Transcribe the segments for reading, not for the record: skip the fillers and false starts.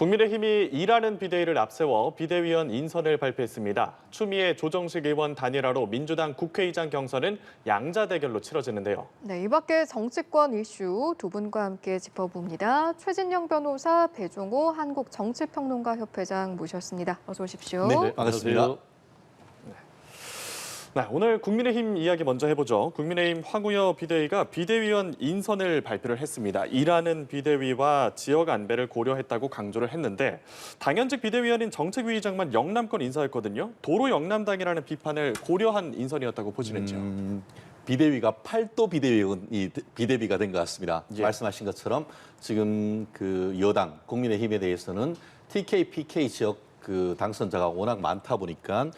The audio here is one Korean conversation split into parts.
국민의힘이 일하는 비대위를 앞세워 비대위원 인선을 발표했습니다. 추미애 조정식 의원 단일화로 민주당 국회의장 경선은 양자 대결로 치러지는데요. 네, 이 밖에 정치권 이슈 두 분과 함께 짚어봅니다. 최진영 변호사, 배종호 한국정치평론가 협회장 모셨습니다. 어서 오십시오. 네, 반갑습니다. 네, 오늘 국민의힘 이야기 먼저 해보죠. 국민의힘 황우여 비대위가 비대위원 인선을 발표를 했습니다. 일하는 비대위와 지역 안배를 고려했다고 강조를 했는데 당연직 비대위원인 정책위의장만 영남권 인사였거든요. 도로 영남당이라는 비판을 고려한 인선이었다고 보시는지요? 비대위가 팔도 비대위가 된 것 같습니다. 예. 말씀하신 것처럼 지금 그 여당 국민의힘에 대해서는 TK, PK 지역 그 당선자가 워낙 많다 보니까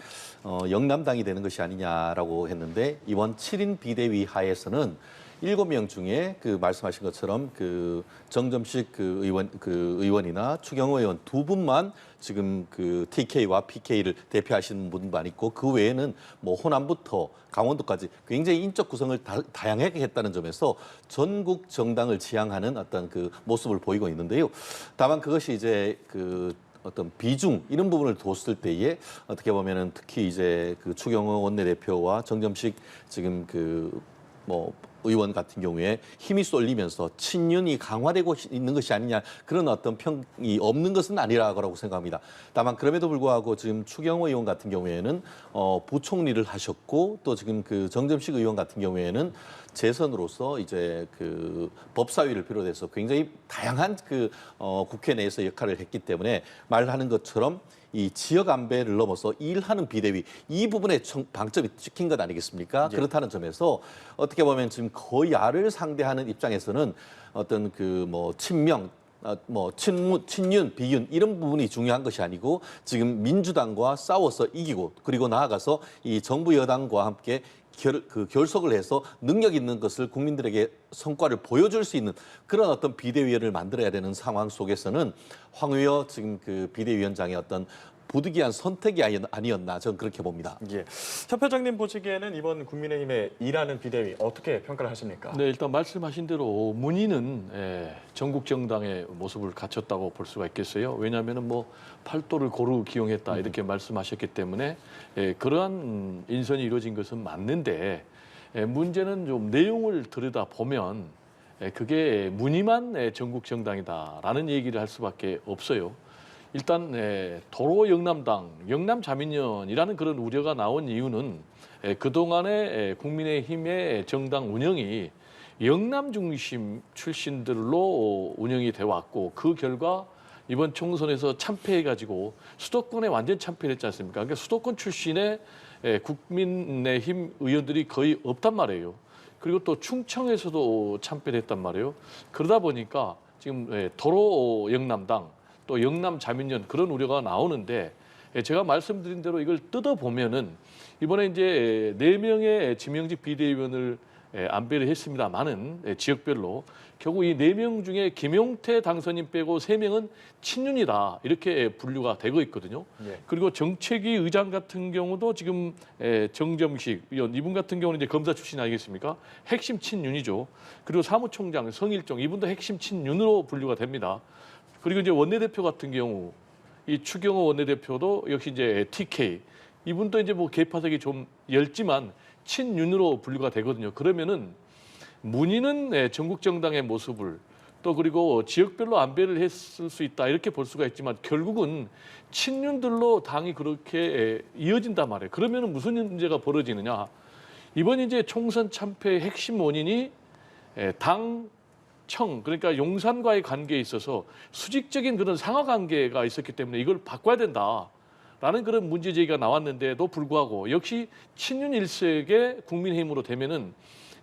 영남당이 되는 것이 아니냐라고 했는데 이번 7인 비대위 하에서는 7명 중에 그 말씀하신 것처럼 그 정점식 의원이나 추경호 의원 두 분만 지금 그 TK와 PK를 대표하시는 분만 있고 그 외에는 뭐 호남부터 강원도까지 굉장히 인적 구성을 다양하게 했다는 점에서 전국 정당을 지향하는 어떤 그 모습을 보이고 있는데요. 다만 그것이 이제 그 어떤 비중 이런 부분을 뒀을 때에 어떻게 보면은 특히 이제 그 추경호 원내대표와 정점식 지금 그 뭐 의원 같은 경우에 힘이 쏠리면서 친윤이 강화되고 있는 것이 아니냐 그런 어떤 평이 없는 것은 아니라고 생각합니다. 다만 그럼에도 불구하고 지금 추경호 의원 같은 경우에는 부총리를 하셨고 또 지금 그 정점식 의원 같은 경우에는 재선으로서 이제 그 법사위를 비롯해서 굉장히 다양한 그 국회 내에서 역할을 했기 때문에 말하는 것처럼 이 지역 안배를 넘어서 일하는 비대위 이 부분에 방점이 찍힌 것 아니겠습니까? 예. 그렇다는 점에서 어떻게 보면 지금 거야를 상대하는 입장에서는 어떤 그 뭐 친명 뭐 친윤, 비윤 이런 부분이 중요한 것이 아니고 지금 민주당과 싸워서 이기고 그리고 나아가서 이 정부 여당과 함께 결속을 해서 능력 있는 것을 국민들에게 성과를 보여줄 수 있는 그런 어떤 비대위원을 만들어야 되는 상황 속에서는 황우여 지금 그 비대위원장의 어떤 부득이한 선택이 아니었나 저는 그렇게 봅니다. 예. 협회장님 보시기에는 이번 국민의힘의 일하는 비대위 어떻게 평가를 하십니까? 네, 일단 말씀하신 대로 문희는 전국 정당의 모습을 갖췄다고 볼 수가 있겠어요. 왜냐하면은 뭐 팔도를 고루 기용했다 이렇게 말씀하셨기 때문에 그러한 인선이 이루어진 것은 맞는데 문제는 좀 내용을 들여다 보면 그게 문희만 전국 정당이다라는 얘기를 할 수밖에 없어요. 일단 도로 영남당, 영남자민련이라는 그런 우려가 나온 이유는 그동안의 국민의힘의 정당 운영이 영남 중심 출신들로 운영이 돼 왔고 그 결과 이번 총선에서 참패해가지고 수도권에 완전 참패를 했지 않습니까? 그러니까 수도권 출신의 국민의힘 의원들이 거의 없단 말이에요. 그리고 또 충청에서도 참패를 했단 말이에요. 그러다 보니까 지금 도로 영남당 또 영남 자민련 그런 우려가 나오는데 제가 말씀드린 대로 이걸 뜯어보면은 이번에 이제 4명의 지명직 비대위원을 안배를 했습니다만은 지역별로 결국 이 4명 중에 김용태 당선인 빼고 3명은 친윤이다 이렇게 분류가 되고 있거든요. 예. 그리고 정책위 의장 같은 경우도 지금 정점식 의원 이분 같은 경우는 이제 검사 출신 아니겠습니까? 핵심 친윤이죠. 그리고 사무총장 성일종 이분도 핵심 친윤으로 분류가 됩니다. 그리고 이제 원내대표 같은 경우 이 추경호 원내대표도 역시 이제 TK 이분도 이제 뭐 계파색이 좀 엷지만 친윤으로 분류가 되거든요. 그러면은 문희는 전국 정당의 모습을 또 그리고 지역별로 안배를 했을 수 있다 이렇게 볼 수가 있지만 결국은 친윤들로 당이 그렇게 이어진단 말이에요. 그러면은 무슨 문제가 벌어지느냐? 이번 이제 총선 참패의 핵심 원인이 청 그러니까 용산과의 관계에 있어서 수직적인 그런 상하 관계가 있었기 때문에 이걸 바꿔야 된다라는 그런 문제 제기가 나왔는데도 불구하고 역시 친윤 일색의 국민의힘으로 되면은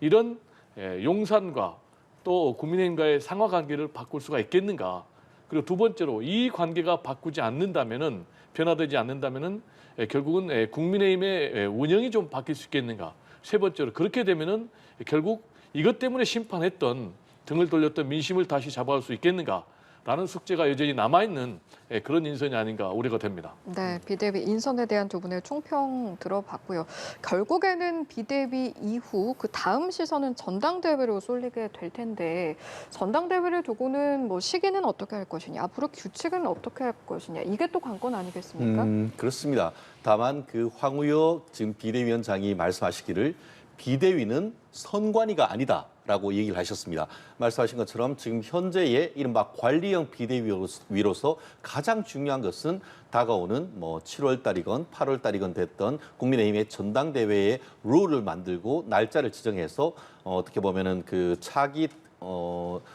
이런 용산과 또 국민의힘과의 상하 관계를 바꿀 수가 있겠는가? 그리고 두 번째로 이 관계가 바꾸지 않는다면은 변화되지 않는다면은 결국은 국민의힘의 운영이 좀 바뀔 수 있겠는가? 세 번째로 그렇게 되면은 결국 이것 때문에 심판했던 등을 돌렸던 민심을 다시 잡아올 수 있겠는가 라는 숙제가 여전히 남아있는 그런 인선이 아닌가 우려가 됩니다. 네, 비대위 인선에 대한 두 분의 총평 들어봤고요. 결국에는 비대위 이후 그 다음 시선은 전당대회로 쏠리게 될 텐데 전당대회를 두고는 뭐 시기는 어떻게 할 것이냐, 앞으로 규칙은 어떻게 할 것이냐, 이게 또 관건 아니겠습니까? 그렇습니다. 다만 그 황우여 지금 비대위원장이 말씀하시기를 비대위는 선관위가 아니다라고 얘기를 하셨습니다. 말씀하신 것처럼 지금 현재의 이른바 관리형 비대위로서 가장 중요한 것은 다가오는 뭐 7월 달이건 8월 달이건 됐던 국민의힘의 전당대회의 룰을 만들고 날짜를 지정해서 어떻게 보면은 그 차기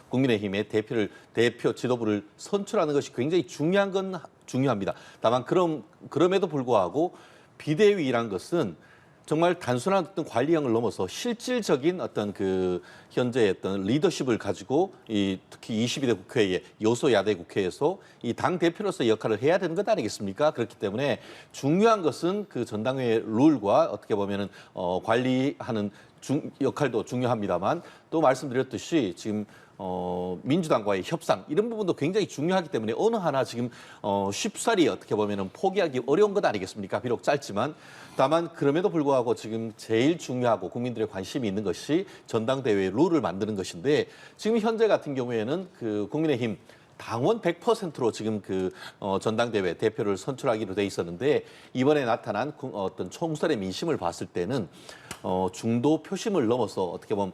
국민의힘의 대표 지도부를 선출하는 것이 굉장히 중요한 건 중요합니다. 다만 그럼에도 불구하고 비대위란 것은 정말 단순한 어떤 관리형을 넘어서 실질적인 어떤 그 현재의 어떤 리더십을 가지고 특히 22대 국회에 여소야대 국회에서 이 당 대표로서 역할을 해야 되는 것 아니겠습니까? 그렇기 때문에 중요한 것은 그 전당회 룰과 어떻게 보면은 관리하는 역할도 중요합니다만 또 말씀드렸듯이 지금 민주당과의 협상 이런 부분도 굉장히 중요하기 때문에 어느 하나 지금 쉽사리 어떻게 보면은 포기하기 어려운 것 아니겠습니까? 비록 짧지만 다만 그럼에도 불구하고 지금 제일 중요하고 국민들의 관심이 있는 것이 전당대회 룰을 만드는 것인데 지금 현재 같은 경우에는 그 국민의힘 당원 100%로 지금 그 전당대회 대표를 선출하기로 돼 있었는데 이번에 나타난 어떤 총선의 민심을 봤을 때는 중도 표심을 넘어서 어떻게 보면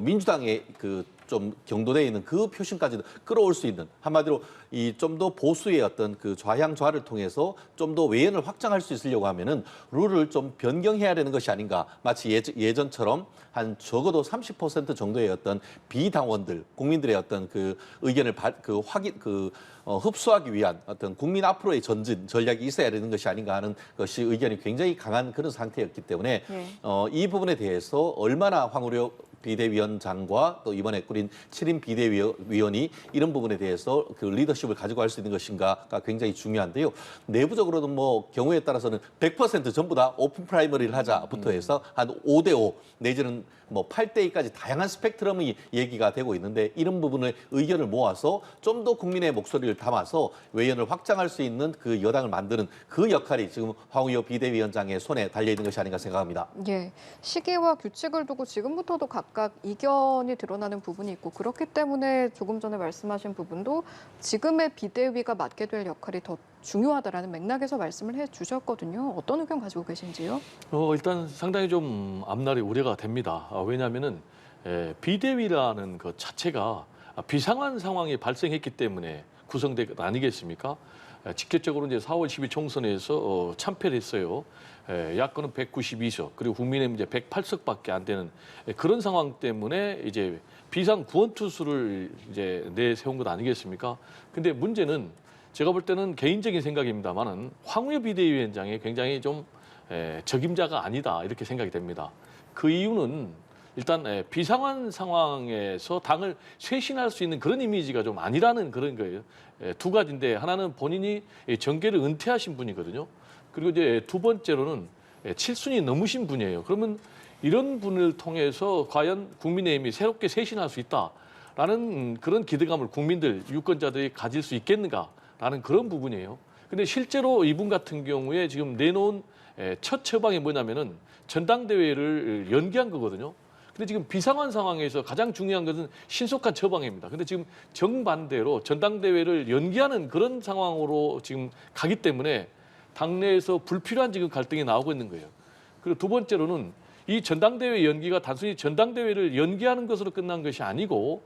민주당의 그 좀 경도되어 있는 그 표심까지도 끌어올 수 있는 한마디로 이 좀 더 보수의 어떤 그 좌향좌를 통해서 좀 더 외연을 확장할 수 있으려고 하면은 룰을 좀 변경해야 되는 것이 아닌가. 마치 예전처럼 한 적어도 30% 정도의 어떤 비당원들 국민들의 어떤 그 의견을 흡수하기 위한 어떤 국민 앞으로의 전진 전략이 있어야 되는 것이 아닌가 하는 것이 의견이 굉장히 강한 그런 상태였기 때문에 이 부분에 대해서 얼마나 황우려 비대위원장과 또 이번에 꾸린 7인 비대위원이 이런 부분에 대해서 그 리더십을 가지고 할 수 있는 것인가가 굉장히 중요한데요. 내부적으로는 뭐 경우에 따라서는 100% 전부 다 오픈 프라이머리를 하자부터 해서 한 5대5 내지는 뭐 8대2까지 다양한 스펙트럼이 얘기가 되고 있는데 이런 부분의 의견을 모아서 좀 더 국민의 목소리를 담아서 외연을 확장할 수 있는 그 여당을 만드는 그 역할이 지금 황우여 비대위원장의 손에 달려 있는 것이 아닌가 생각합니다. 예, 시기와 규칙을 두고 지금부터도 각각 이견이 드러나는 부분이 있고 그렇기 때문에 조금 전에 말씀하신 부분도 지금의 비대위가 맡게 될 역할이 더 중요하다라는 맥락에서 말씀을 해주셨거든요. 어떤 의견 가지고 계신지요? 일단 상당히 좀 앞날이 우려가 됩니다. 왜냐하면은 비대위라는 것 자체가 비상한 상황이 발생했기 때문에 구성된 것 아니겠습니까? 직접적으로 이제 4월 12 총선에서 참패를 했어요. 야권은 192석 그리고 국민의힘 이제 108석밖에 안 되는 그런 상황 때문에 이제 비상 구원투수를 이제 내세운 것 아니겠습니까? 근데 문제는 제가 볼 때는 개인적인 생각입니다만은 황우여 비대위원장이 굉장히 좀 적임자가 아니다 이렇게 생각이 됩니다. 그 이유는 일단 비상한 상황에서 당을 쇄신할 수 있는 그런 이미지가 좀 아니라는 그런 거예요. 두 가지인데 하나는 본인이 정계를 은퇴하신 분이거든요. 그리고 이제 두 번째로는 7순위 넘으신 분이에요. 그러면 이런 분을 통해서 과연 국민의힘이 새롭게 쇄신할 수 있다라는 그런 기대감을 국민들, 유권자들이 가질 수 있겠는가라는 그런 부분이에요. 근데 실제로 이분 같은 경우에 지금 내놓은 첫 처방이 뭐냐면은 전당대회를 연기한 거거든요. 근데 지금 비상한 상황에서 가장 중요한 것은 신속한 처방입니다. 근데 지금 정반대로 전당대회를 연기하는 그런 상황으로 지금 가기 때문에 당내에서 불필요한 지금 갈등이 나오고 있는 거예요. 그리고 두 번째로는 이 전당대회 연기가 단순히 전당대회를 연기하는 것으로 끝난 것이 아니고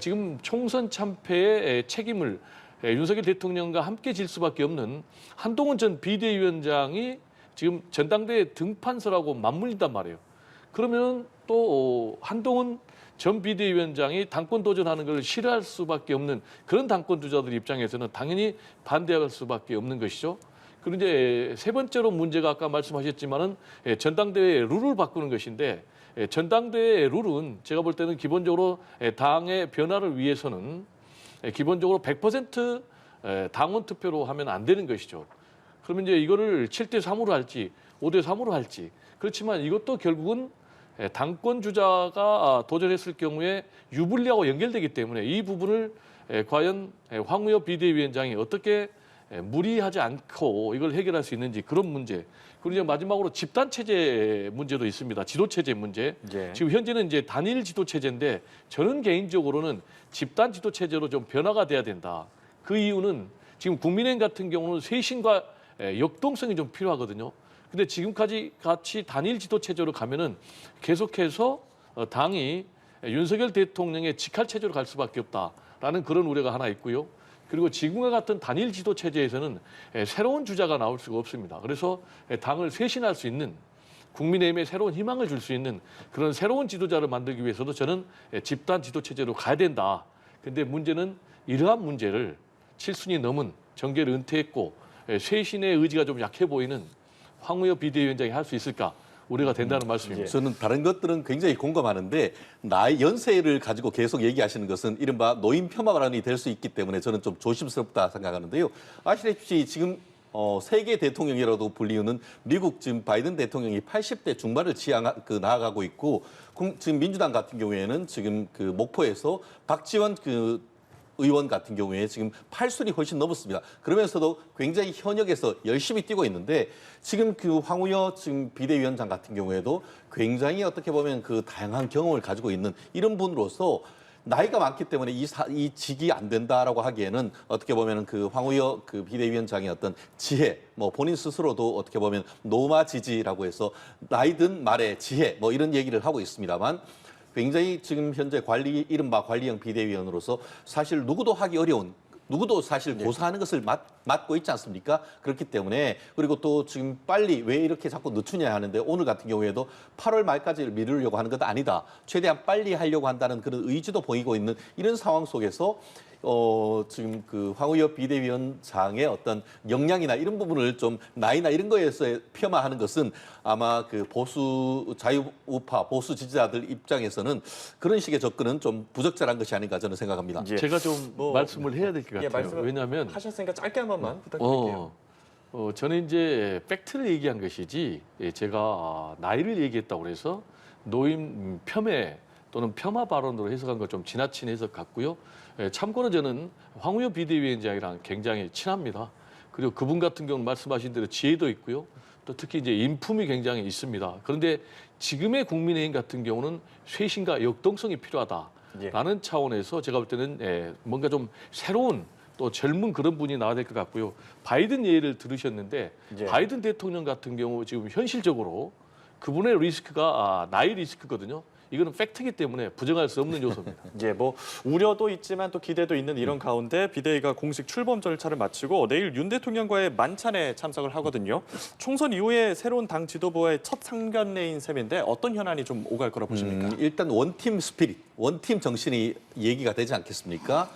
지금 총선 참패의 책임을 윤석열 대통령과 함께 질 수밖에 없는 한동훈 전 비대위원장이 지금 전당대회 등판서라고 맞물린단 말이에요. 그러면 또 한동훈 전 비대위원장이 당권 도전하는 걸 싫어할 수밖에 없는 그런 당권 주자들 입장에서는 당연히 반대할 수밖에 없는 것이죠. 그리고 이제 세 번째로 문제가 아까 말씀하셨지만은 전당대회 룰을 바꾸는 것인데 전당대회 룰은 제가 볼 때는 기본적으로 당의 변화를 위해서는 기본적으로 100% 당원 투표로 하면 안 되는 것이죠. 그러면 이제 이거를 7대 3으로 할지 5대 3으로 할지 그렇지만 이것도 결국은 당권 주자가 도전했을 경우에 유불리하고 연결되기 때문에 이 부분을 과연 황우여 비대위원장이 어떻게 무리하지 않고 이걸 해결할 수 있는지 그런 문제. 그리고 이제 마지막으로 집단 체제 문제도 있습니다. 지도 체제 문제. 예. 지금 현재는 이제 단일 지도 체제인데 저는 개인적으로는 집단 지도 체제로 좀 변화가 돼야 된다. 그 이유는 지금 국민의힘 같은 경우는 쇄신과 역동성이 좀 필요하거든요. 근데 지금까지 같이 단일 지도 체제로 가면은 계속해서 당이 윤석열 대통령의 직할 체제로 갈 수밖에 없다라는 그런 우려가 하나 있고요. 그리고 지금과 같은 단일 지도 체제에서는 새로운 주자가 나올 수가 없습니다. 그래서 당을 쇄신할 수 있는 국민의힘에 새로운 희망을 줄 수 있는 그런 새로운 지도자를 만들기 위해서도 저는 집단 지도 체제로 가야 된다. 근데 문제는 이러한 문제를 7순위 넘은 정계를 은퇴했고 쇄신의 의지가 좀 약해 보이는 황우여 비대위원장이 할 수 있을까 우려가 된다는 말씀입니다. 저는 다른 것들은 굉장히 공감하는데 나이 연세를 가지고 계속 얘기하시는 것은 이른바 노인 폄하 발언이 될 수 있기 때문에 저는 좀 조심스럽다 생각하는데요. 아시다시피 지금 세계 대통령이라도 불리우는 미국 지금 바이든 대통령이 80대 중반을 나아가고 있고 지금 민주당 같은 경우에는 지금 그 목포에서 박지원 의원 같은 경우에 지금 8순이 훨씬 넘었습니다. 그러면서도 굉장히 현역에서 열심히 뛰고 있는데 지금 그 황우여 지금 비대위원장 같은 경우에도 굉장히 어떻게 보면 그 다양한 경험을 가지고 있는 이런 분으로서 나이가 많기 때문에 이 직이 안 된다라고 하기에는 어떻게 보면 그 황우여 그 비대위원장의 어떤 지혜, 뭐 본인 스스로도 어떻게 보면 노마 지지라고 해서 나이 든 말의 지혜 뭐 이런 얘기를 하고 있습니다만 굉장히 지금 현재 이른바 관리형 비대위원으로서 사실 누구도 하기 어려운 누구도 사실 고사하는 것을 맡고 있지 않습니까? 그렇기 때문에 그리고 또 지금 빨리 왜 이렇게 자꾸 늦추냐 하는데 오늘 같은 경우에도 8월 말까지 미루려고 하는 것 아니다. 최대한 빨리 하려고 한다는 그런 의지도 보이고 있는 이런 상황 속에서 지금 그 황우여 비대위원장의 어떤 역량이나 이런 부분을 좀 나이나 이런 거에서 폄하하는 것은 아마 그 자유우파 보수 지지자들 입장에서는 그런 식의 접근은 좀 부적절한 것이 아닌가 저는 생각합니다. 예. 제가 좀 말씀을 해야 될 것 같아요. 말씀을 왜냐하면 하셨으니까 짧게 한 번만 부탁드릴게요. 저는 이제 팩트를 얘기한 것이지 제가 나이를 얘기했다고 그래서 노인 폄훼 또는 폄하 발언으로 해석한 거 좀 지나친 해석 같고요. 참고로 저는 황우여 비대위원장이랑 굉장히 친합니다. 그리고 그분 같은 경우는 말씀하신 대로 지혜도 있고요. 또 특히 이제 인품이 굉장히 있습니다. 그런데 지금의 국민의힘 같은 경우는 쇄신과 역동성이 필요하다라는 차원에서 제가 볼 때는 뭔가 좀 새로운 또 젊은 그런 분이 나와야 될 것 같고요. 바이든 예를 들으셨는데 바이든 대통령 같은 경우 지금 현실적으로 그분의 리스크가 나이 리스크거든요. 이거는 팩트이기 때문에 부정할 수 없는 요소입니다. 예, 뭐 우려도 있지만 또 기대도 있는 이런 가운데 비대위가 공식 출범 절차를 마치고 내일 윤 대통령과의 만찬에 참석을 하거든요. 총선 이후에 새로운 당 지도부의 첫 상견례인 셈인데 어떤 현안이 좀 오갈 거라 보십니까? 일단 원팀 스피릿, 원팀 정신이 얘기가 되지 않겠습니까?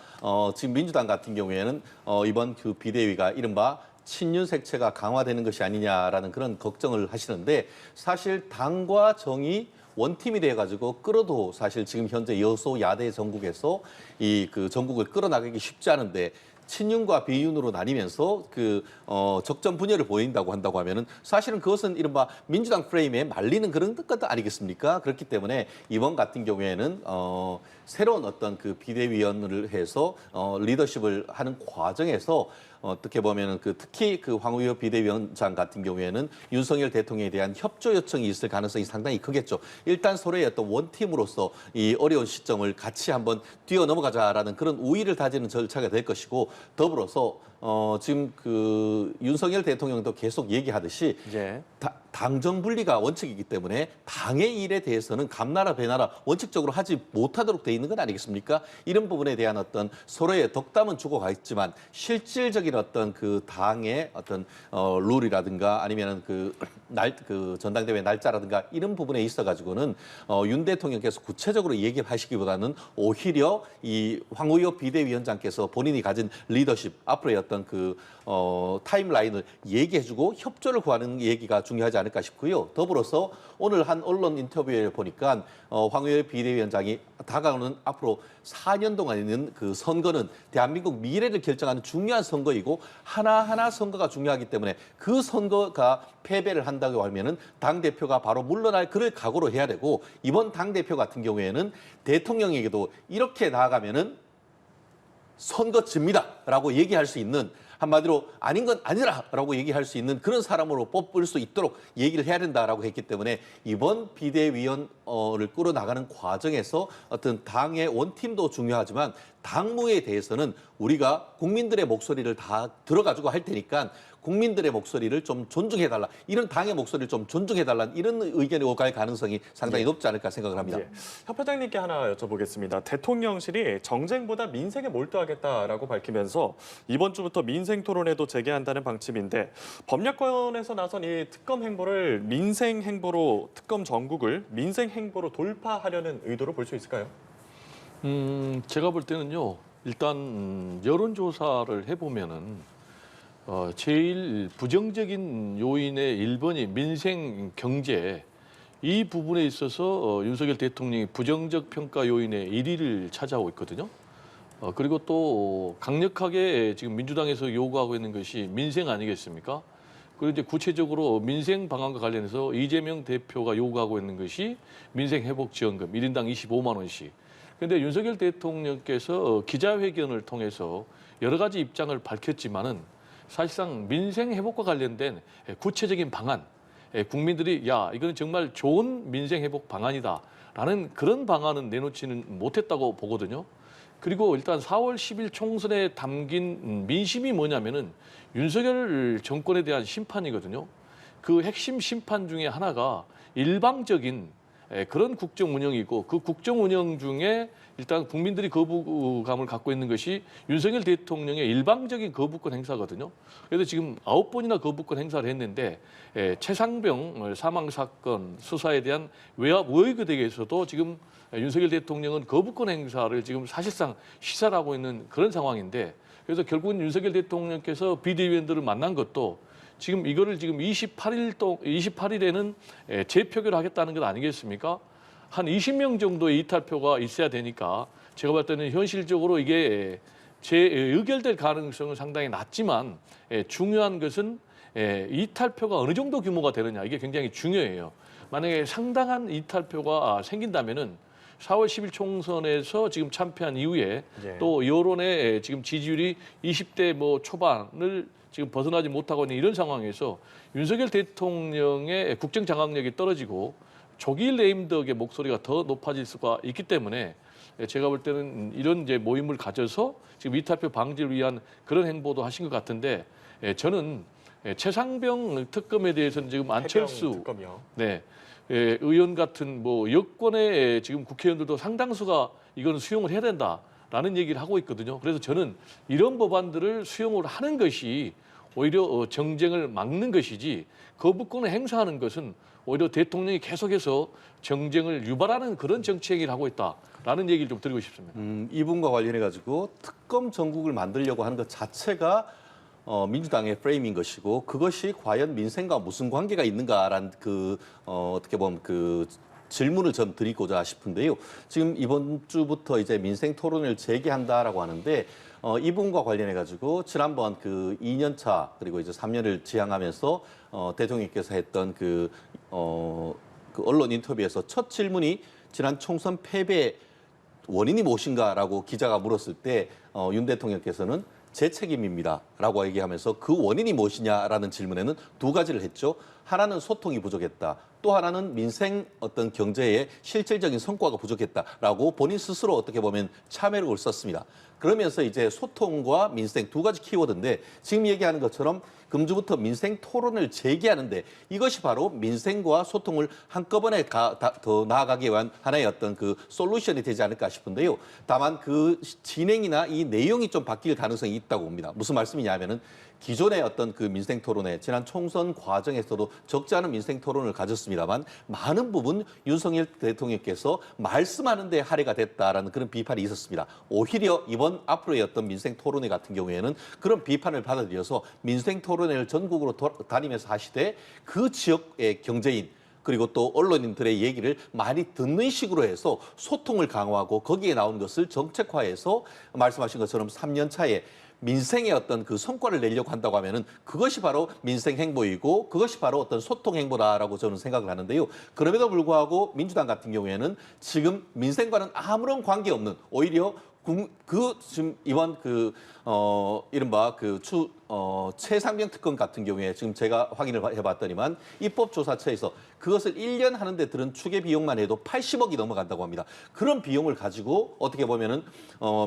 지금 민주당 같은 경우에는 이번 그 비대위가 이른바 친윤 색채가 강화되는 것이 아니냐라는 그런 걱정을 하시는데 사실 당과 정이 원팀이 돼가지고 끌어도 사실 지금 현재 여소야대 전국에서 그 전국을 끌어나가기 쉽지 않은데 친윤과 비윤으로 나뉘면서 적정 분열을 보인다고 한다고 하면은 사실은 그것은 이른바 민주당 프레임에 말리는 그런 것 아니겠습니까? 그렇기 때문에 이번 같은 경우에는 새로운 어떤 그 비대위원을 해서 리더십을 하는 과정에서 어떻게 보면은 특히 그 황우여 비대위원장 같은 경우에는 윤석열 대통령에 대한 협조 요청이 있을 가능성이 상당히 크겠죠. 일단 서로의 어떤 원팀으로서 이 어려운 시점을 같이 한번 뛰어 넘어가자라는 그런 우위를 다지는 절차가 될 것이고 더불어서 지금 그 윤석열 대통령도 계속 얘기하듯이 당정 분리가 원칙이기 때문에 당의 일에 대해서는 감나라 배나라 원칙적으로 하지 못하도록 돼 있는 건 아니겠습니까? 이런 부분에 대한 어떤 서로의 덕담은 주고가 있지만 실질적인 어떤 그 당의 어떤 룰이라든가 아니면은 그 전당대회 날짜라든가 이런 부분에 있어 가지고는 윤 대통령께서 구체적으로 얘기를 하시기보다는 오히려 이 황우여 비대위원장께서 본인이 가진 리더십 앞으로의 어떤 타임라인을 얘기해주고 협조를 구하는 얘기가 중요하지 않을까 싶고요. 더불어서 오늘 한 언론 인터뷰에 보니까 황우여 비대위원장이 다가오는 앞으로 4년 동안 있는 그 선거는 대한민국 미래를 결정하는 중요한 선거이고 하나하나 선거가 중요하기 때문에 그 선거가 패배를 한다고 하면은 당대표가 바로 물러날 그를 각오로 해야 되고 이번 당대표 같은 경우에는 대통령에게도 이렇게 나아가면은 선거집니다라고 얘기할 수 있는, 한마디로 아닌 건 아니라라고 얘기할 수 있는 그런 사람으로 뽑을 수 있도록 얘기를 해야 된다라고 했기 때문에 이번 비대위원을 끌어나가는 과정에서 어떤 당의 원팀도 중요하지만 당무에 대해서는 우리가 국민들의 목소리를 다 들어가지고 할 테니까 국민들의 목소리를 좀 존중해달라, 이런 당의 목소리를 좀 존중해달라, 이런 의견이 오갈 가능성이 상당히 높지 않을까 생각을 합니다. 예. 협회장님께 하나 여쭤보겠습니다. 대통령실이 정쟁보다 민생에 몰두하겠다라고 밝히면서 이번 주부터 민생 토론회도 재개한다는 방침인데 법약권에서 나선 이 특검 행보를 민생 행보로, 특검 전국을 민생 행보로 돌파하려는 의도로 볼 수 있을까요? 제가 볼 때는요. 일단 여론조사를 해보면은 제일 부정적인 요인의 1번이 민생 경제, 이 부분에 있어서 윤석열 대통령이 부정적 평가 요인의 1위를 차지하고 있거든요. 그리고 또 강력하게 지금 민주당에서 요구하고 있는 것이 민생 아니겠습니까? 그리고 이제 구체적으로 민생 방안과 관련해서 이재명 대표가 요구하고 있는 것이 민생 회복 지원금 1인당 25만 원씩. 그런데 윤석열 대통령께서 기자회견을 통해서 여러 가지 입장을 밝혔지만은 사실상 민생 회복과 관련된 구체적인 방안, 국민들이 야 이거는 정말 좋은 민생 회복 방안이다라는 그런 방안은 내놓지는 못했다고 보거든요. 그리고 일단 4월 10일 총선에 담긴 민심이 뭐냐면은 윤석열 정권에 대한 심판이거든요. 그 핵심 심판 중에 하나가 일방적인 그런 국정 운영이고, 그 국정 운영 중에 일단 국민들이 거부감을 갖고 있는 것이 윤석열 대통령의 일방적인 거부권 행사거든요. 그래서 지금 9번이나 거부권 행사를 했는데 최상병 사망 사건 수사에 대한 외압 의혹에 대해서도 지금 윤석열 대통령은 거부권 행사를 지금 사실상 시사하고 있는 그런 상황인데, 그래서 결국은 윤석열 대통령께서 비대위원들을 만난 것도 지금 이거를 지금 28일에는 재표결을 하겠다는 것 아니겠습니까? 한 20명 정도의 이탈표가 있어야 되니까 제가 볼 때는 현실적으로 이게 의결될 가능성은 상당히 낮지만 중요한 것은 이탈표가 어느 정도 규모가 되느냐, 이게 굉장히 중요해요. 만약에 상당한 이탈표가 생긴다면은 4월 10일 총선에서 지금 참패한 이후에 또 여론의 지금 지지율이 20대 뭐 초반을 지금 벗어나지 못하고 있는 이런 상황에서 윤석열 대통령의 국정 장악력이 떨어지고 조기 레임덕의 목소리가 더 높아질 수가 있기 때문에 제가 볼 때는 이런 이제 모임을 가져서 지금 이탈표 방지를 위한 그런 행보도 하신 것 같은데, 저는 최상병 특검에 대해서는 지금 안철수 특검이요. 네, 의원 같은 뭐 여권의 지금 국회의원들도 상당수가 이거는 수용을 해야 된다라는 얘기를 하고 있거든요. 그래서 저는 이런 법안들을 수용을 하는 것이 오히려 정쟁을 막는 것이지, 거부권을 행사하는 것은 오히려 대통령이 계속해서 정쟁을 유발하는 그런 정치 행위를 하고 있다라는 얘기를 좀 드리고 싶습니다. 이 부분과 관련해 가지고 특검 전국을 만들려고 하는 것 자체가 민주당의 프레임인 것이고, 그것이 과연 민생과 무슨 관계가 있는가라는 어떻게 보면 그 질문을 좀 드리고자 싶은데요. 지금 이번 주부터 이제 민생 토론을 재개한다라고 하는데, 이 부분과 관련해 가지고 지난번 그 2년차 그리고 이제 3년을 지향하면서 대통령께서 했던 그 언론 인터뷰에서 첫 질문이 지난 총선 패배 원인이 무엇인가라고 기자가 물었을 때 윤 대통령께서는 제 책임입니다라고 얘기하면서 그 원인이 무엇이냐라는 질문에는 두 가지를 했죠. 하나는 소통이 부족했다. 또 하나는 민생 어떤 경제의 실질적인 성과가 부족했다라고 본인 스스로 어떻게 보면 참여를 썼습니다. 그러면서 이제 소통과 민생 두 가지 키워드인데, 지금 얘기하는 것처럼 금주부터 민생 토론을 재개하는데 이것이 바로 민생과 소통을 한꺼번에 더 나아가기 위한 하나의 어떤 그 솔루션이 되지 않을까 싶은데요. 다만 그 진행이나 이 내용이 좀 바뀔 가능성이 있다고 봅니다. 무슨 말씀이냐면은 기존의 어떤 그 민생 토론회, 지난 총선 과정에서도 적지 않은 민생 토론을 가졌습니다만 많은 부분 윤석열 대통령께서 말씀하는 데 할애가 됐다라는 그런 비판이 있었습니다. 오히려 이번 앞으로의 어떤 민생 토론회 같은 경우에는 그런 비판을 받아들여서 민생 토론회를 전국으로 다니면서 하시되 그 지역의 경제인 그리고 또 언론인들의 얘기를 많이 듣는 식으로 해서 소통을 강화하고 거기에 나오는 것을 정책화해서 말씀하신 것처럼 3년 차에 민생의 어떤 그 성과를 내려고 한다고 하면은 그것이 바로 민생 행보이고 그것이 바로 어떤 소통 행보다라고 저는 생각을 하는데요. 그럼에도 불구하고 민주당 같은 경우에는 지금 민생과는 아무런 관계없는 오히려 지금 이번 이른바 최상병 특검 같은 경우에 지금 제가 확인을 해봤더니만 입법조사처에서 그것을 1년 하는데 들은 추계 비용만 해도 80억이 넘어간다고 합니다. 그런 비용을 가지고 어떻게 보면은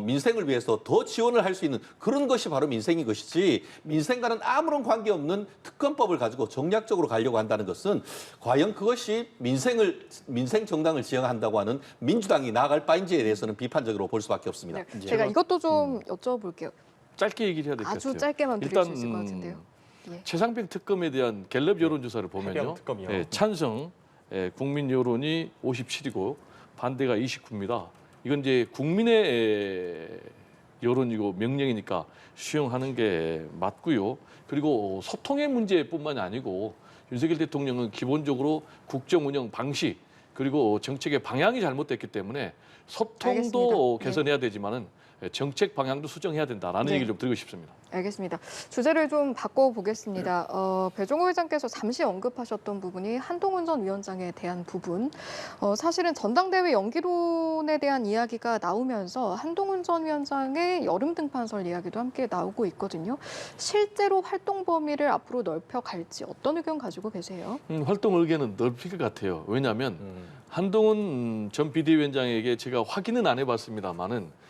민생을 위해서 더 지원을 할 수 있는 그런 것이 바로 민생인 것이지, 민생과는 아무런 관계없는 특검법을 가지고 정략적으로 가려고 한다는 것은 과연 그것이 민생 정당을 지향한다고 하는 민주당이 나아갈 바인지에 대해서는 비판적으로 볼 수밖에 없습니다. 네, 제가 이것도 좀 여쭤볼게요. 짧게 얘기를 해야 될 것 같아요. 아주 짧게만 드릴 수 있을 것 같은데요. 예. 최상병 특검에 대한 갤럽 여론조사를 보면요. 해병 특검이요. 찬성 국민 여론이 57이고 반대가 29입니다. 이건 이제 국민의 여론이고 명령이니까 수용하는 게 맞고요. 그리고 소통의 문제뿐만이 아니고 윤석열 대통령은 기본적으로 국정 운영 방식 그리고 정책의 방향이 잘못됐기 때문에 소통도 알겠습니다. 개선해야 되지만은 정책 방향도 수정해야 된다라는 네. 얘기를 좀 드리고 싶습니다. 알겠습니다. 주제를 좀 바꿔보겠습니다. 배종호 회장께서 잠시 언급하셨던 부분이 한동훈 전 위원장에 대한 부분. 사실은 전당대회 연기론에 대한 이야기가 나오면서 한동훈 전 위원장의 여름 등판설 이야기도 함께 나오고 있거든요. 실제로 활동 범위를 앞으로 넓혀갈지 어떤 의견 가지고 계세요? 활동 의견은 넓힐 것 같아요. 왜냐하면 한동훈 전 비대위원장에게 제가 확인은 안 해봤습니다만은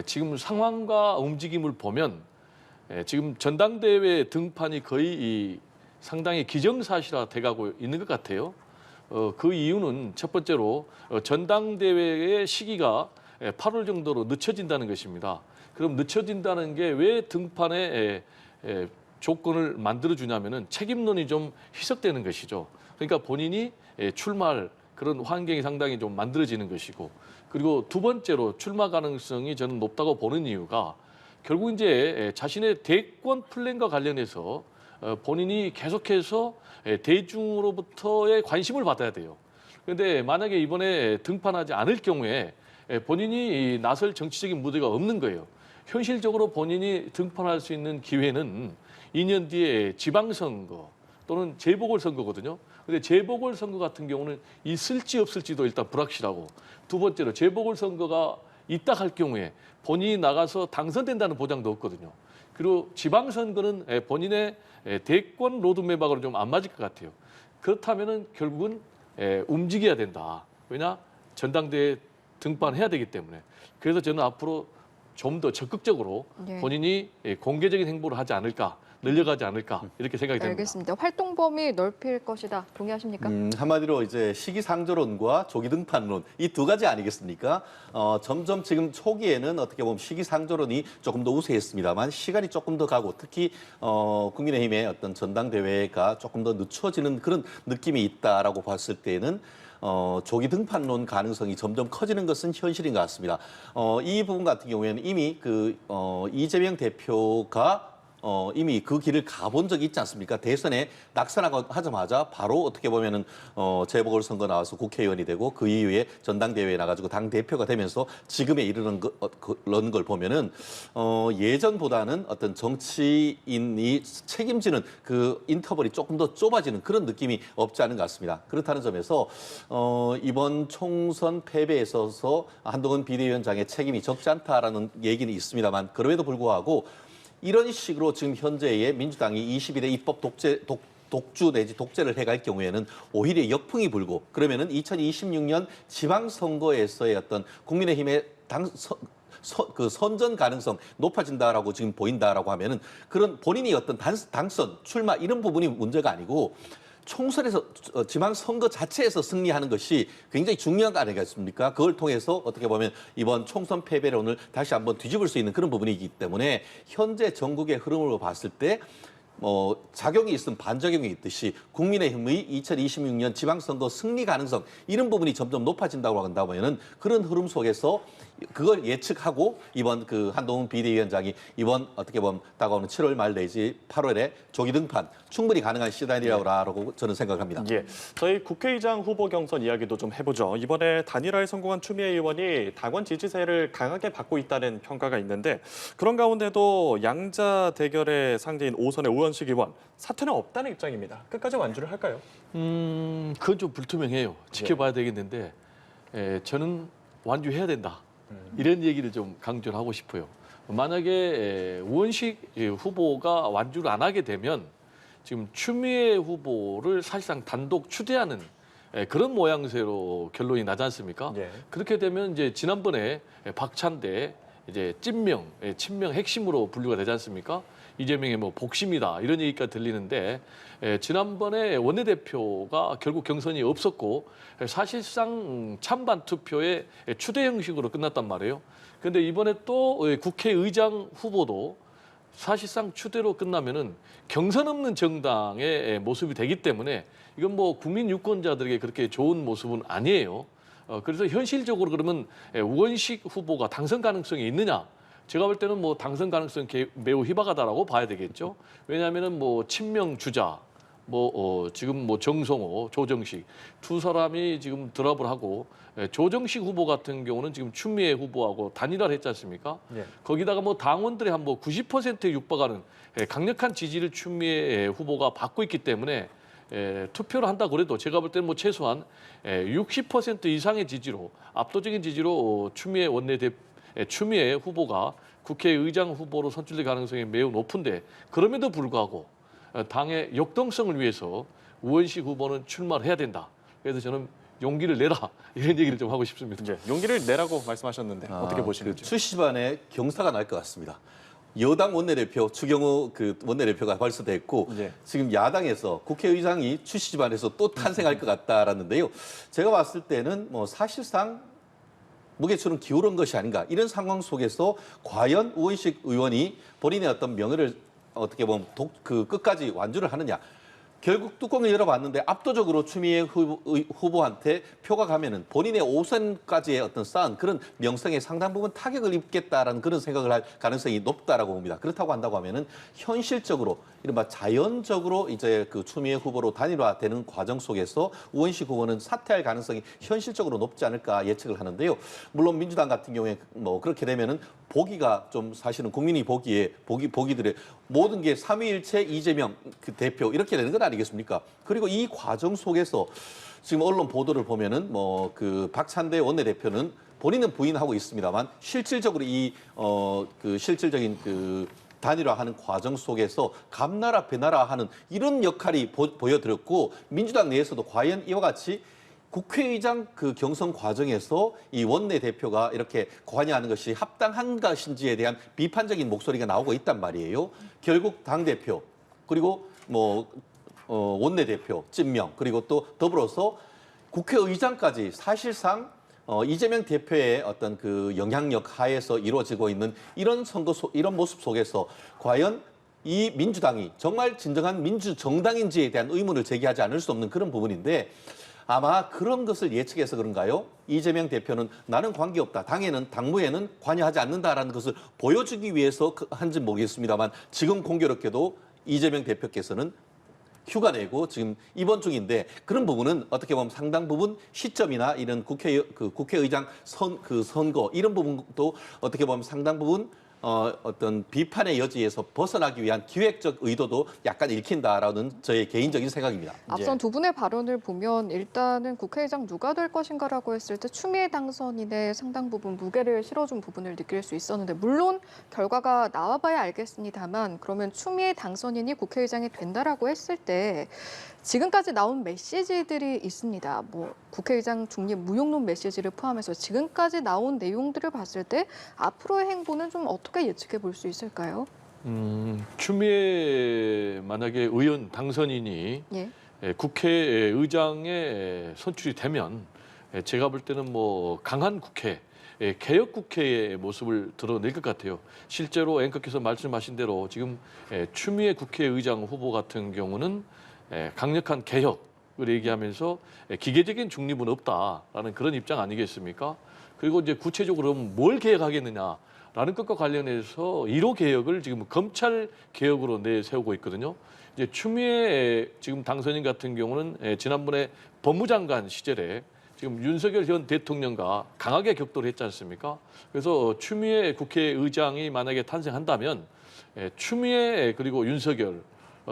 지금 상황과 움직임을 보면 지금 전당대회 등판이 거의 상당히 기정사실화 돼가고 있는 것 같아요. 그 이유는 첫 번째로 전당대회의 시기가 8월 정도로 늦춰진다는 것입니다. 그럼 늦춰진다는 게 왜 등판에 조건을 만들어주냐면은 책임론이 좀 희석되는 것이죠. 그러니까 본인이 출마할 그런 환경이 상당히 좀 만들어지는 것이고, 그리고 두 번째로 출마 가능성이 저는 높다고 보는 이유가 결국 이제 자신의 대권 플랜과 관련해서 본인이 계속해서 대중으로부터의 관심을 받아야 돼요. 그런데 만약에 이번에 등판하지 않을 경우에 본인이 나설 정치적인 무대가 없는 거예요. 현실적으로 본인이 등판할 수 있는 기회는 2년 뒤에 지방선거 또는 재보궐선거거든요. 근데 재보궐선거 같은 경우는 있을지 없을지도 일단 불확실하고, 두 번째로 재보궐선거가 있다 할 경우에 본인이 나가서 당선된다는 보장도 없거든요. 그리고 지방선거는 본인의 대권 로드맵하고는 좀 안 맞을 것 같아요. 그렇다면은 결국은 움직여야 된다. 왜냐? 전당대회 등판해야 되기 때문에. 그래서 저는 앞으로 좀 더 적극적으로 예. 본인이 공개적인 행보를 하지 않을까, 늘려가지 않을까 이렇게 생각이 됩니다. 알겠습니다. 활동 범위 넓힐 것이다. 동의하십니까? 한마디로 이제 시기상조론과 조기 등판론 이 두 가지 아니겠습니까? 점점 지금 초기에는 어떻게 보면 시기상조론이 조금 더 우세했습니다만 시간이 조금 더 가고 특히 국민의힘의 어떤 전당대회가 조금 더 늦춰지는 그런 느낌이 있다라고 봤을 때는 조기 등판론 가능성이 점점 커지는 것은 현실인 것 같습니다. 이 부분 같은 경우에는 이미 이재명 대표가 이미 그 길을 가본 적이 있지 않습니까? 대선에 낙선하고 하자마자 바로 어떻게 보면은 재보궐선거 나와서 국회의원이 되고 그 이후에 전당대회에 나가지고 당 대표가 되면서 지금에 이르는 그런 걸 보면은 예전보다는 어떤 정치인이 책임지는 그 인터벌이 조금 더 좁아지는 그런 느낌이 없지 않은 것 같습니다. 그렇다는 점에서 이번 총선 패배에 있어서 한동훈 비대위원장의 책임이 적지 않다라는 얘기는 있습니다만 그럼에도 불구하고 이런 식으로 지금 현재의 민주당이 22대 입법 독주 내지 독재를 해갈 경우에는 오히려 역풍이 불고 그러면은 2026년 지방선거에서의 어떤 국민의힘의 선전 가능성 높아진다라고 지금 보인다라고 하면은 그런 본인이 어떤 당선, 출마 이런 부분이 문제가 아니고 총선에서 지방선거 자체에서 승리하는 것이 굉장히 중요한 거 아니겠습니까? 그걸 통해서 어떻게 보면 이번 총선 패배론을 다시 한번 뒤집을 수 있는 그런 부분이기 때문에 현재 전국의 흐름으로 봤을 때 작용이 있으면 반작용이 있듯이 국민의힘의 2026년 지방선거 승리 가능성 이런 부분이 점점 높아진다고 한다면은 그런 흐름 속에서 그걸 예측하고 이번 한동훈 비대위원장이 이번 어떻게 보면 다가오는 7월 말 내지 8월에 조기 등판 충분히 가능한 시나리오라고 저는 생각합니다. 예, 저희 국회의장 후보 경선 이야기도 좀 해보죠. 이번에 단일화에 성공한 추미애 의원이 당원 지지세를 강하게 받고 있다는 평가가 있는데 그런 가운데도 양자 대결의 상대인 오선의 우원식 의원 사퇴는 없다는 입장입니다. 끝까지 완주를 할까요? 그건 좀 불투명해요. 지켜봐야 되겠는데 저는 완주해야 된다. 이런 얘기를 좀 강조를 하고 싶어요. 만약에 우원식 후보가 완주를 안 하게 되면 지금 추미애 후보를 사실상 단독 추대하는 그런 모양새로 결론이 나지 않습니까? 예. 그렇게 되면 이제 지난번에 박찬대 이제 친명 핵심으로 분류가 되지 않습니까? 이재명의 뭐 복심이다 이런 얘기가 들리는데 지난번에 원내대표가 결국 경선이 없었고 사실상 찬반 투표의 추대 형식으로 끝났단 말이에요. 그런데 이번에 또 국회의장 후보도 사실상 추대로 끝나면은 경선 없는 정당의 모습이 되기 때문에 이건 뭐 국민 유권자들에게 그렇게 좋은 모습은 아니에요. 그래서 현실적으로 그러면 우원식 후보가 당선 가능성이 있느냐? 제가 볼 때는 뭐 당선 가능성이 매우 희박하다라고 봐야 되겠죠. 왜냐하면은 뭐 친명 주자, 지금 뭐 정성호, 조정식 두 사람이 지금 드랍을 하고 조정식 후보 같은 경우는 지금 추미애 후보하고 단일화를 했지 않습니까? 예. 거기다가 뭐 당원들의 한 뭐 90%에 육박하는 강력한 지지를 추미애 후보가 받고 있기 때문에 투표를 한다고 그래도 제가 볼 때는 뭐 최소한 60% 이상의 지지로 압도적인 지지로 추미애 후보가 국회의장 후보로 선출될 가능성이 매우 높은데 그럼에도 불구하고 당의 역동성을 위해서 우원식 후보는 출마를 해야 된다. 그래서 저는 용기를 내라 이런 얘기를 좀 하고 싶습니다. 이제 용기를 내라고 말씀하셨는데 어떻게 보시는지. 그 출시반에 경사가 날 것 같습니다. 여당 원내대표 추경호 그 원내대표가 발표됐고 예. 지금 야당에서 국회의장이 출시반에서 또 탄생할 것 같다라는데요. 제가 봤을 때는 뭐 사실상 무게추는 기울은 것이 아닌가 이런 상황 속에서 과연 우원식 의원이 본인의 어떤 명예를 어떻게 보면 끝까지 완주를 하느냐. 결국 뚜껑을 열어봤는데 압도적으로 추미애 후보한테 표가 가면은 본인의 5선까지의 어떤 쌓은 그런 명성에 상당 부분 타격을 입겠다라는 그런 생각을 할 가능성이 높다라고 봅니다. 그렇다고 한다고 하면은 현실적으로 이른바 자연적으로 이제 그 추미애 후보로 단일화되는 과정 속에서 우원식 후보는 사퇴할 가능성이 현실적으로 높지 않을까 예측을 하는데요. 물론 민주당 같은 경우에 뭐 그렇게 되면은 보기가 좀 사실은 국민이 보기들의 모든 게 삼위일체 이재명 그 대표 이렇게 되는 건 아니겠습니까? 그리고 이 과정 속에서 지금 언론 보도를 보면은 뭐 그 박찬대 원내대표는 본인은 부인하고 있습니다만 실질적으로 실질적인 그 단일화하는 과정 속에서 감나라 배나라 하는 이런 역할이 보여드렸고 민주당 내에서도 과연 이와 같이 국회의장 그 경선 과정에서 이 원내대표가 이렇게 관여하는 것이 합당한 것인지에 대한 비판적인 목소리가 나오고 있단 말이에요. 결국 당대표 그리고 원내대표, 찐명 그리고 또 더불어서 국회의장까지 사실상 이재명 대표의 어떤 그 영향력 하에서 이루어지고 있는 이런 이런 모습 속에서 과연 이 민주당이 정말 진정한 민주정당인지에 대한 의문을 제기하지 않을 수 없는 그런 부분인데 아마 그런 것을 예측해서 그런가요? 이재명 대표는 나는 관계없다. 당무에는 관여하지 않는다라는 것을 보여주기 위해서 한지 모르겠습니다만 지금 공교롭게도 이재명 대표께서는 휴가 내고 지금 입원 중인데 그런 부분은 어떻게 보면 상당 부분 시점이나 이런 국회의장 선거 이런 부분도 어떻게 보면 상당 부분 어떤 비판의 여지에서 벗어나기 위한 기획적 의도도 약간 읽힌다라는 저의 개인적인 생각입니다. 앞선 두 분의 발언을 보면 일단은 국회의장 누가 될 것인가라고 했을 때 추미애 당선인의 상당 부분 무게를 실어준 부분을 느낄 수 있었는데 물론 결과가 나와봐야 알겠습니다만 그러면 추미애 당선인이 국회의장이 된다라고 했을 때 지금까지 나온 메시지들이 있습니다. 뭐 국회의장 중립 무용론 메시지를 포함해서 지금까지 나온 내용들을 봤을 때 앞으로의 행보는 좀 어떻게 예측해 볼 수 있을까요? 추미애 만약에 의원 당선인이 예. 국회의장에 선출이 되면 제가 볼 때는 뭐 강한 국회, 개혁 국회의 모습을 드러낼 것 같아요. 실제로 앵커께서 말씀하신 대로 지금 추미애 국회의장 후보 같은 경우는 강력한 개혁을 얘기하면서 기계적인 중립은 없다라는 그런 입장 아니겠습니까? 그리고 이제 구체적으로 뭘 개혁하겠느냐라는 것과 관련해서 1호 개혁을 지금 검찰 개혁으로 내세우고 있거든요. 이제 추미애 지금 당선인 같은 경우는 지난번에 법무장관 시절에 지금 윤석열 전 대통령과 강하게 격돌을 했지 않습니까? 그래서 추미애 국회의장이 만약에 탄생한다면 추미애 그리고 윤석열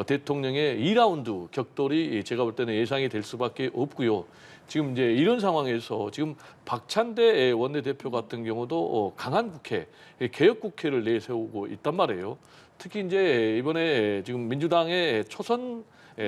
대통령의 2라운드 격돌이 제가 볼 때는 예상이 될 수밖에 없고요. 지금 이제 이런 상황에서 지금 박찬대 원내대표 같은 경우도 강한 국회, 개혁 국회를 내세우고 있단 말이에요. 특히 이제 이번에 지금 민주당의 초선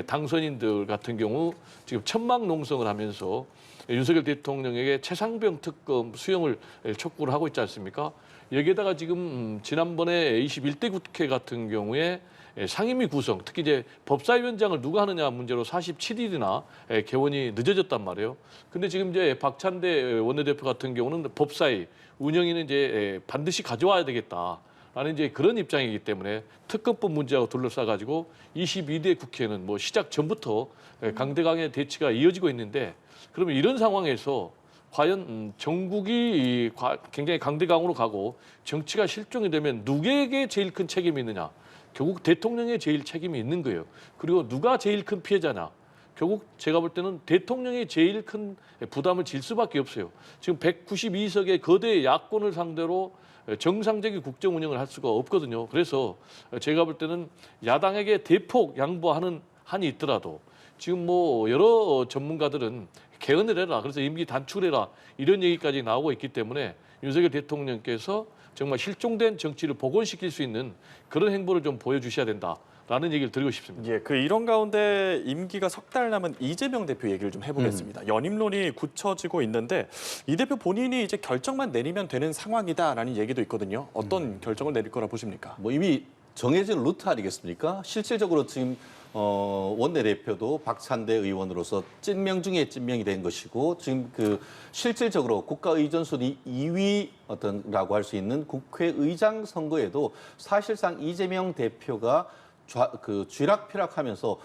당선인들 같은 경우 지금 천막 농성을 하면서 윤석열 대통령에게 최상병 특검 수용을 촉구를 하고 있지 않습니까? 여기에다가 지금 지난번에 21대 국회 같은 경우에 상임위 구성, 특히 이제 법사위원장을 누가 하느냐 문제로 47일이나 개원이 늦어졌단 말이에요. 근데 지금 이제 박찬대 원내대표 같은 경우는 법사위 운영위는 이제 반드시 가져와야 되겠다라는 이제 그런 입장이기 때문에 특검법 문제하고 둘러싸가지고 22대 국회는 뭐 시작 전부터 강대강의 대치가 이어지고 있는데 그러면 이런 상황에서 과연 정국이 굉장히 강대강으로 가고 정치가 실종이 되면 누구에게 제일 큰 책임이 있느냐? 결국 대통령의 제일 책임이 있는 거예요. 그리고 누가 제일 큰 피해자냐? 결국 제가 볼 때는 대통령이 제일 큰 부담을 질 수밖에 없어요. 지금 192석의 거대 야권을 상대로 정상적인 국정 운영을 할 수가 없거든요. 그래서 제가 볼 때는 야당에게 대폭 양보하는 한이 있더라도 지금 뭐 여러 전문가들은 개헌을 해라. 그래서 임기 단축해라. 이런 얘기까지 나오고 있기 때문에 윤석열 대통령께서 정말 실종된 정치를 복원시킬 수 있는 그런 행보를 좀 보여주셔야 된다라는 얘기를 드리고 싶습니다. 예, 그 이런 가운데 임기가 석 달 남은 이재명 대표 얘기를 좀 해보겠습니다. 연임론이 굳혀지고 있는데 이 대표 본인이 이제 결정만 내리면 되는 상황이다라는 얘기도 있거든요. 어떤 결정을 내릴 거라 보십니까? 뭐 이미 정해진 루트 아니겠습니까? 실질적으로 지금 원내대표도 박찬대 의원으로서 찐명 중에 찐명이 된 것이고 지금 그 실질적으로 국가의전순위 2위 어떤라고 할 수 있는 국회의장 선거에도 사실상 이재명 대표가 쥐락펴락하면서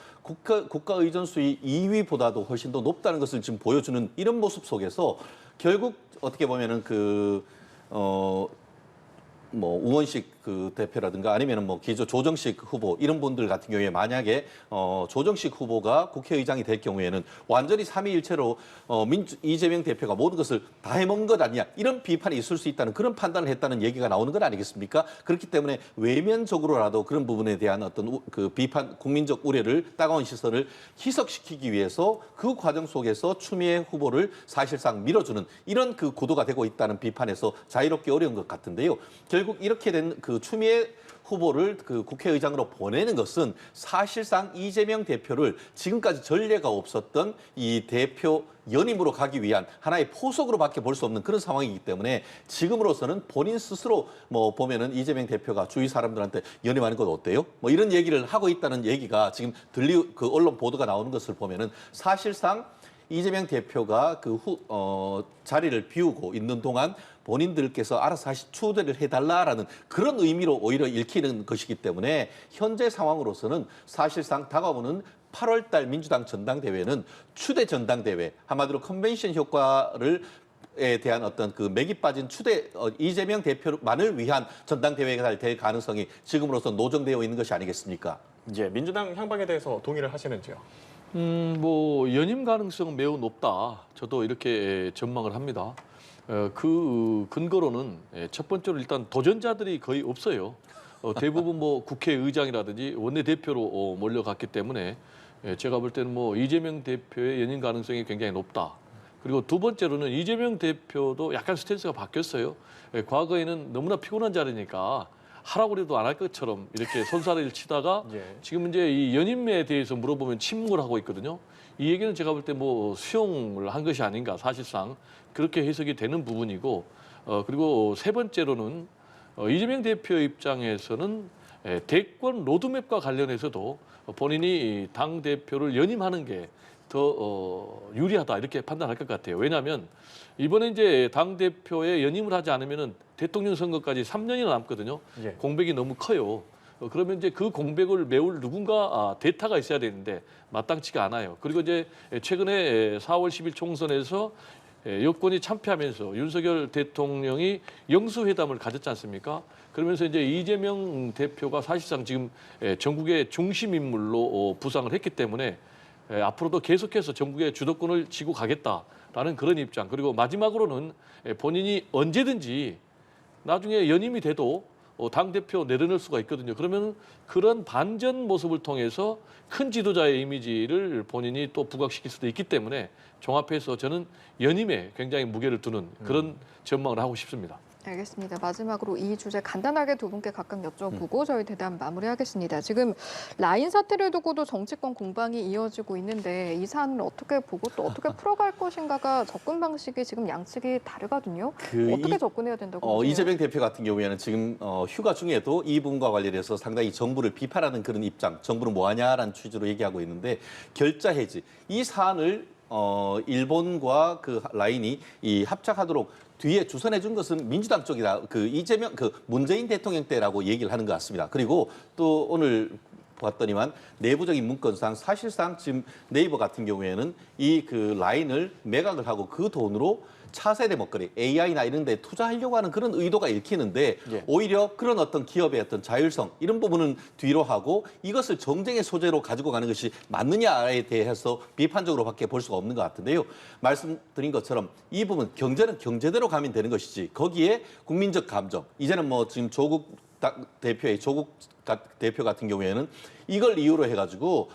국가의전수위 2위보다도 훨씬 더 높다는 것을 지금 보여주는 이런 모습 속에서 결국 어떻게 보면은 뭐 우원식 그 대표라든가 아니면은 뭐 기조 조정식 후보 이런 분들 같은 경우에 만약에 조정식 후보가 국회의장이 될 경우에는 완전히 삼위일체로 이재명 대표가 모든 것을 다 해먹은 것 아니냐 이런 비판이 있을 수 있다는 그런 판단을 했다는 얘기가 나오는 건 아니겠습니까? 그렇기 때문에 외면적으로라도 그런 부분에 대한 어떤 그 비판 국민적 우려를 따가운 시선을 희석시키기 위해서 그 과정 속에서 추미애 후보를 사실상 밀어주는 이런 그 구도가 되고 있다는 비판에서 자유롭기 어려운 것 같은데요. 결국 이렇게 된 그 추미애 후보를 그 국회의장으로 보내는 것은 사실상 이재명 대표를 지금까지 전례가 없었던 이 대표 연임으로 가기 위한 하나의 포석으로밖에 볼 수 없는 그런 상황이기 때문에 지금으로서는 본인 스스로 뭐 보면은 이재명 대표가 주위 사람들한테 연임하는 건 어때요? 뭐 이런 얘기를 하고 있다는 얘기가 지금 그 언론 보도가 나오는 것을 보면은 사실상 이재명 대표가 자리를 비우고 있는 동안 본인들께서 알아서 다시 추대를 해달라라는 그런 의미로 오히려 읽히는 것이기 때문에 현재 상황으로서는 사실상 다가오는 8월 달 민주당 전당대회는 추대 전당대회, 한마디로 컨벤션 효과를 에 대한 어떤 그 맥이 빠진 이재명 대표만을 위한 전당대회가 될 가능성이 지금으로서 노정되어 있는 것이 아니겠습니까? 예, 민주당 향방에 대해서 동의를 하시는지요? 뭐 연임 가능성은 매우 높다. 저도 이렇게 전망을 합니다. 그 근거로는 첫 번째로 일단 도전자들이 거의 없어요. 대부분 뭐 국회의장이라든지 원내대표로 몰려갔기 때문에 제가 볼 때는 뭐 이재명 대표의 연임 가능성이 굉장히 높다. 그리고 두 번째로는 이재명 대표도 약간 스탠스가 바뀌었어요. 과거에는 너무나 피곤한 자리니까 하라고 해도 안 할 것처럼 이렇게 손사래를 치다가 지금 이제 이 연임에 대해서 물어보면 침묵을 하고 있거든요. 이 얘기는 제가 볼 때 뭐 수용을 한 것이 아닌가 사실상 그렇게 해석이 되는 부분이고 그리고 세 번째로는 이재명 대표 입장에서는 대권 로드맵과 관련해서도 본인이 당 대표를 연임하는 게 더 유리하다 이렇게 판단할 것 같아요. 왜냐하면 이번에 이제 당 대표에 연임을 하지 않으면은 대통령 선거까지 3년이나 남거든요. 예. 공백이 너무 커요. 그러면 이제 그 공백을 메울 누군가 대타가 있어야 되는데 마땅치가 않아요. 그리고 이제 최근에 4월 10일 총선에서 여권이 참패하면서 윤석열 대통령이 영수회담을 가졌지 않습니까? 그러면서 이제 이재명 대표가 사실상 지금 전국의 중심 인물로 부상을 했기 때문에 앞으로도 계속해서 전국의 주도권을 쥐고 가겠다라는 그런 입장. 그리고 마지막으로는 본인이 언제든지 나중에 연임이 돼도 당 대표 내려놓을 수가 있거든요. 그러면 그런 반전 모습을 통해서 큰 지도자의 이미지를 본인이 또 부각시킬 수도 있기 때문에 종합해서 저는 연임에 굉장히 무게를 두는 그런 전망을 하고 싶습니다. 알겠습니다. 마지막으로 이 주제 간단하게 두 분께 각각 여쭤보고 저희 대담 마무리하겠습니다. 지금 라인 사태를 두고도 정치권 공방이 이어지고 있는데 이 사안을 어떻게 보고 또 어떻게 풀어갈 것인가가 접근 방식이 지금 양측이 다르거든요. 어떻게 접근해야 된다고 보세요? 이재명 대표 같은 경우에는 지금 휴가 중에도 이 부분과 관련해서 상당히 정부를 비판하는 그런 입장, 정부는 뭐하냐라는 취지로 얘기하고 있는데 결자 해지 이 사안을 일본과 그 라인이 이 합작하도록 뒤에 주선해 준 것은 민주당 쪽이다. 문재인 대통령 때라고 얘기를 하는 것 같습니다. 그리고 또 오늘 봤더니만 내부적인 문건상 사실상 지금 네이버 같은 경우에는 이 그 라인을 매각을 하고 그 돈으로 차세대 먹거리, AI나 이런 데 투자하려고 하는 그런 의도가 읽히는데 예. 오히려 그런 어떤 기업의 어떤 자율성 이런 부분은 뒤로 하고 이것을 정쟁의 소재로 가지고 가는 것이 맞느냐에 대해서 비판적으로밖에 볼 수가 없는 것 같은데요. 말씀드린 것처럼 이 부분 경제는 경제대로 가면 되는 것이지 거기에 국민적 감정 이제는 뭐 지금 조국 대표 같은 경우에는 이걸 이유로 해가지고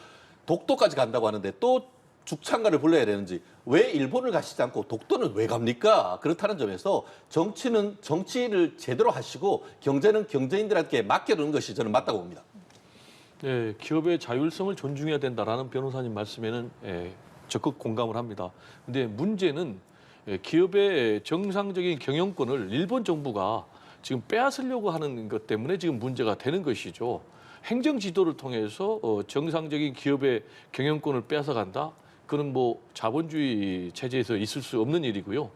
독도까지 간다고 하는데 또 죽창가를 불러야 되는지 왜 일본을 가시지 않고 독도는 왜 갑니까? 그렇다는 점에서 정치는 정치를 제대로 하시고 경제는 경제인들한테 맡겨두는 것이 저는 맞다고 봅니다. 네, 기업의 자율성을 존중해야 된다라는 변호사님 말씀에는 적극 공감을 합니다. 근데 문제는 기업의 정상적인 경영권을 일본 정부가 지금 빼앗으려고 하는 것 때문에 지금 문제가 되는 것이죠. 행정 지도를 통해서 정상적인 기업의 경영권을 빼앗아간다. 그건 뭐 자본주의 체제에서 있을 수 없는 일이고요.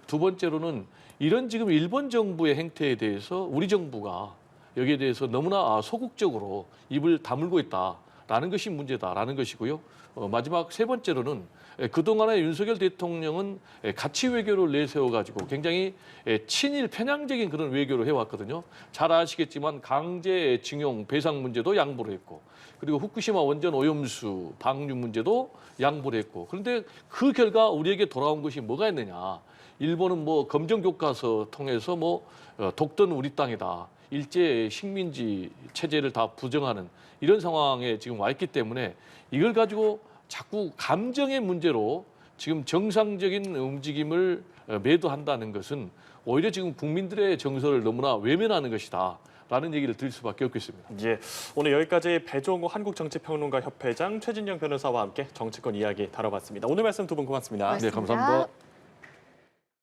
두 번째로는 이런 지금 일본 정부의 행태에 대해서 우리 정부가 여기에 대해서 너무나 소극적으로 입을 다물고 있다라는 것이 문제다라는 것이고요. 마지막 세 번째로는 그동안의 윤석열 대통령은 가치 외교를 내세워가지고 굉장히 친일 편향적인 그런 외교를 해왔거든요. 잘 아시겠지만 강제징용 배상 문제도 양보를 했고 그리고 후쿠시마 원전 오염수 방류 문제도 양보를 했고 그런데 그 결과 우리에게 돌아온 것이 뭐가 있느냐. 일본은 뭐 검정교과서 통해서 뭐 독도는 우리 땅이다. 일제 식민지 체제를 다 부정하는 이런 상황에 지금 와 있기 때문에 이걸 가지고 자꾸 감정의 문제로 지금 정상적인 움직임을 매도한다는 것은 오히려 지금 국민들의 정서를 너무나 외면하는 것이다. 라는 얘기를 드릴 수밖에 없겠습니다. 예, 오늘 여기까지 배종호 한국정치평론가 협회장 최진영 변호사와 함께 정치권 이야기 다뤄봤습니다. 오늘 말씀 두 분 고맙습니다. 네, 감사합니다.